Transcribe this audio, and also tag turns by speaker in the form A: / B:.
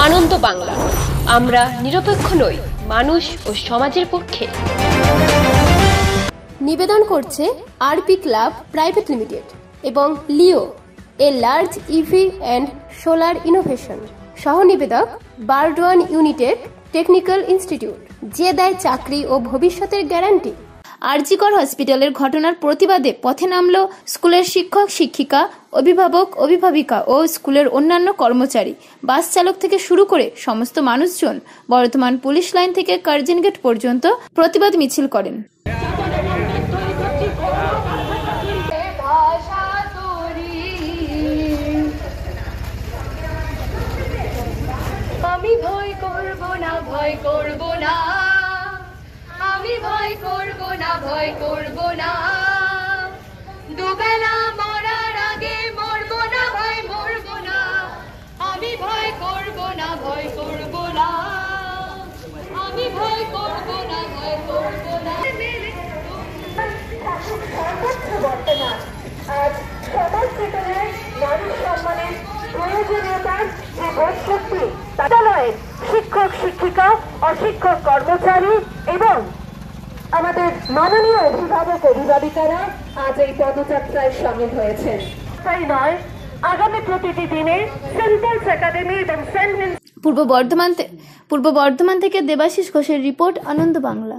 A: আনন্দ বাংলা, আমরা নিরপেক্ষ নই, মানুষ ও সমাজের পক্ষে।
B: নিবেদন করছে আরপি ক্লাব প্রাইভেট লিমিটেড এবং Leo, a large EV and solar innovation. সহ নিবেদক বারডোয়ান ইউনিটেক টেকনিক্যাল ইনস্টিটিউট, যে দেয় চাকরি ও ভবিষ্যতের গ্যারান্টি। আরজিকর হসপিটালের ঘটনার প্রতিবাদে পথে নামল স্কুলের শিক্ষক শিক্ষিকা, অভিভাবক অভিভাবিকা ও স্কুলের অন্যান্য কর্মচারী, বাস চালক থেকে শুরু করে সমস্ত মানুষজন বর্ধমান পুলিশ লাইন থেকে কার্জন গেট পর্যন্ত প্রতিবাদ মিছিল করেন।
C: আমি ভয় করব না, ভয় করব না, আমি ভয় করব না, ভয় করব না, দুবেলা মরার আগে মরব না, ভয় মরব না, আমি ভয় করব না, ভয় করব না, আমি ভয় করব না, ভয় করব না।
D: বর্তমান আজ সমাজ চেতনায় নারী সম্মানের প্রয়োজনীয়তার যে বোধশক্তি, বিদ্যালয়ের শিক্ষক শিক্ষিকা, অশিক্ষক কর্মচারী এবং আমাদের মাননীয় অভিভাবক অভিভাবিকারা আজ এই পদযাত্রায় সামিল হয়েছেন। তাই নয়, আগামী প্রতিটি দিনে সেন্ট্রাল একাডেমি এবং
B: পূর্ব বর্ধমান থেকে দেবাশিস ঘোষের রিপোর্ট, আনন্দ বাংলা।